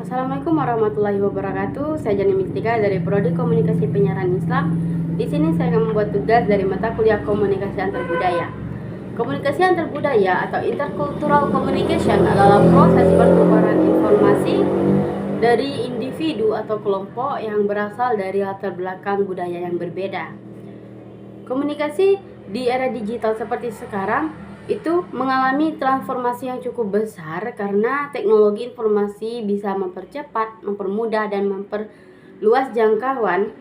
Assalamualaikum warahmatullahi wabarakatuh. Saya Jani Mistika dari Prodi Komunikasi Penyiaran Islam. Di sini saya akan membuat tugas dari mata kuliah Komunikasi Antarbudaya. Komunikasi antarbudaya atau intercultural communication adalah proses pertukaran informasi dari individu atau kelompok yang berasal dari latar belakang budaya yang berbeda. Komunikasi di era digital seperti sekarang itu mengalami transformasi yang cukup besar karena teknologi informasi bisa mempercepat, mempermudah, dan memperluas jangkauan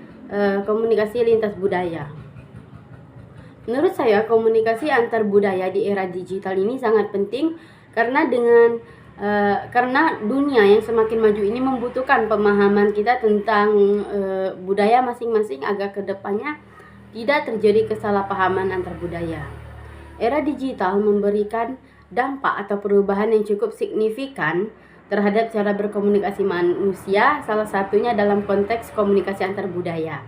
komunikasi lintas budaya. Menurut saya, komunikasi antar budaya di era digital ini sangat penting karena karena dunia yang semakin maju ini membutuhkan pemahaman kita tentang budaya masing-masing agar kedepannya tidak terjadi kesalahpahaman antar budaya. Era digital memberikan dampak atau perubahan yang cukup signifikan terhadap cara berkomunikasi manusia, salah satunya dalam konteks komunikasi antar budaya.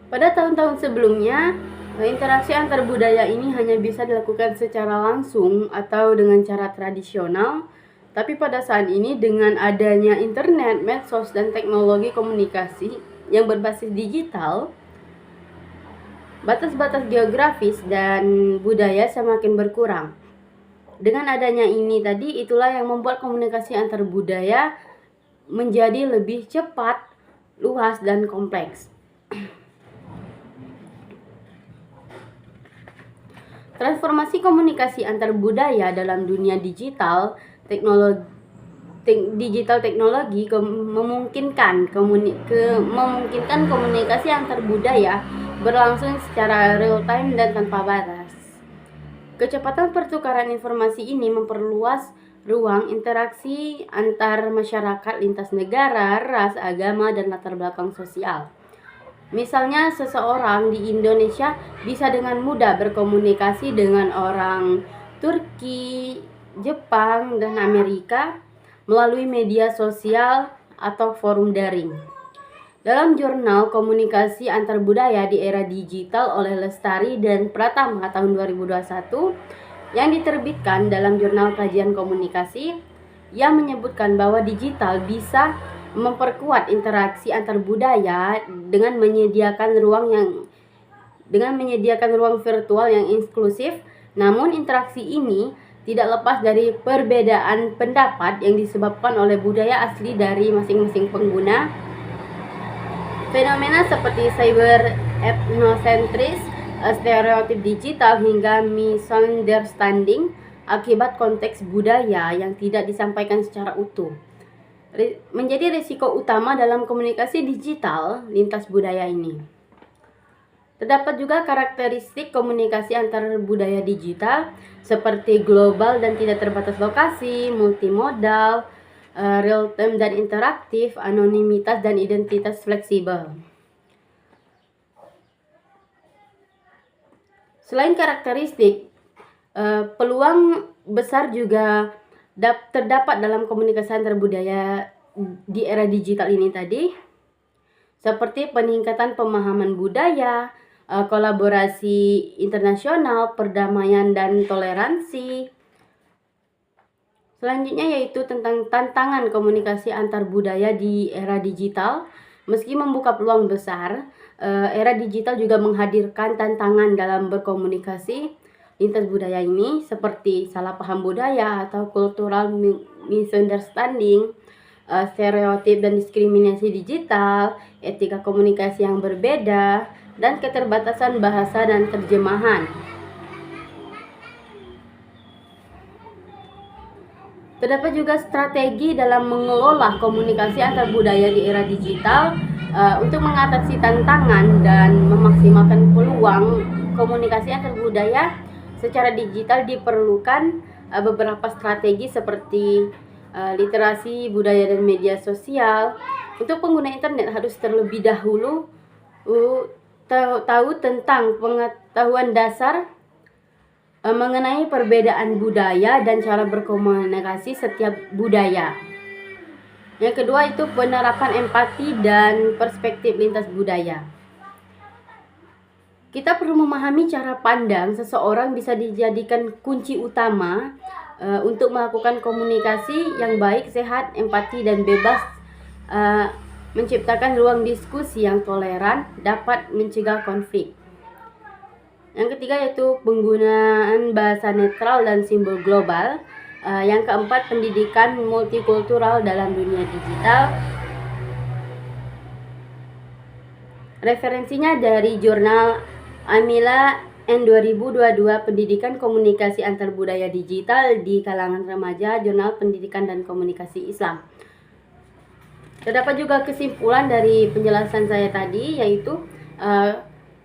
Pada tahun-tahun sebelumnya, interaksi antar budaya ini hanya bisa dilakukan secara langsung atau dengan cara tradisional, tapi pada saat ini dengan adanya internet, medsos, dan teknologi komunikasi yang berbasis digital, batas-batas geografis dan budaya semakin berkurang. Dengan adanya ini tadi, itulah yang membuat komunikasi antar budaya menjadi lebih cepat, luas, dan kompleks. Transformasi komunikasi antar budaya dalam dunia digital, teknologi memungkinkan komunikasi antar budaya berlangsung secara real time dan tanpa batas. Kecepatan pertukaran informasi ini memperluas ruang interaksi antar masyarakat lintas negara, ras, agama, dan latar belakang sosial. Misalnya, seseorang di Indonesia bisa dengan mudah berkomunikasi dengan orang Turki, Jepang, dan Amerika melalui media sosial atau forum daring. Dalam jurnal Komunikasi Antar Budaya di Era Digital oleh Lestari dan Pratama tahun 2021 yang diterbitkan dalam Jurnal Kajian Komunikasi, yang menyebutkan bahwa digital bisa memperkuat interaksi antar budaya dengan menyediakan ruang virtual yang inklusif. Namun interaksi ini tidak lepas dari perbedaan pendapat yang disebabkan oleh budaya asli dari masing-masing pengguna. Fenomena seperti cyber ethnocentris, stereotip digital, hingga misunderstanding akibat konteks budaya yang tidak disampaikan secara utuh menjadi risiko utama dalam komunikasi digital lintas budaya ini. Terdapat juga karakteristik komunikasi antar budaya digital seperti global dan tidak terbatas lokasi, multimodal, real time dan interaktif, anonimitas dan identitas fleksibel. Selain karakteristik, peluang besar juga terdapat dalam komunikasi antar budaya di era digital ini tadi, seperti peningkatan pemahaman budaya, kolaborasi internasional, perdamaian dan toleransi. Selanjutnya yaitu tentang tantangan komunikasi antar budaya di era digital. Meski membuka peluang besar, era digital juga menghadirkan tantangan dalam berkomunikasi lintas budaya ini, seperti salah paham budaya atau cultural misunderstanding, stereotip dan diskriminasi digital, etika komunikasi yang berbeda, dan keterbatasan bahasa dan terjemahan. Terdapat juga strategi dalam mengelola komunikasi antar budaya di era digital untuk mengatasi tantangan dan memaksimalkan peluang komunikasi antar budaya secara digital. Diperlukan beberapa strategi seperti literasi budaya dan media sosial. Untuk pengguna internet harus terlebih dahulu tahu tentang pengetahuan dasar mengenai perbedaan budaya dan cara berkomunikasi setiap budaya. Yang kedua itu penerapan empati dan perspektif lintas budaya. Kita perlu memahami cara pandang seseorang bisa dijadikan kunci utama untuk melakukan komunikasi yang baik, sehat, empati, dan bebas, menciptakan ruang diskusi yang toleran, dapat mencegah konflik. Yang ketiga yaitu penggunaan bahasa netral dan simbol global. Yang keempat, pendidikan multikultural dalam dunia digital. Referensinya dari jurnal Amila N 2022, Pendidikan Komunikasi Antarbudaya Digital di kalangan remaja, Jurnal Pendidikan dan Komunikasi Islam. Terdapat juga kesimpulan dari penjelasan saya tadi, yaitu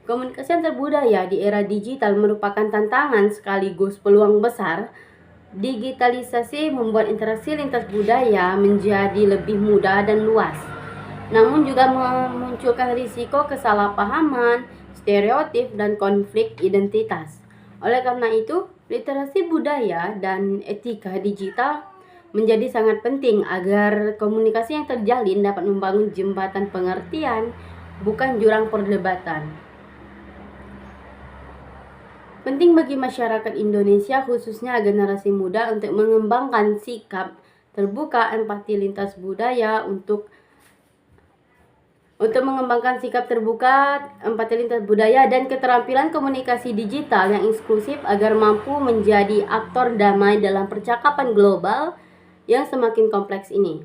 komunikasi antarbudaya di era digital merupakan tantangan sekaligus peluang besar. Digitalisasi membuat interaksi lintas budaya menjadi lebih mudah dan luas, namun juga memunculkan risiko kesalahpahaman, stereotip, dan konflik identitas. Oleh karena itu, literasi budaya dan etika digital menjadi sangat penting agar komunikasi yang terjalin dapat membangun jembatan pengertian, bukan jurang perdebatan. Penting bagi masyarakat Indonesia, khususnya generasi muda, untuk mengembangkan sikap terbuka, empati lintas budaya, untuk mengembangkan sikap terbuka, empati lintas budaya, dan keterampilan komunikasi digital yang inklusif agar mampu menjadi aktor damai dalam percakapan global yang semakin kompleks ini.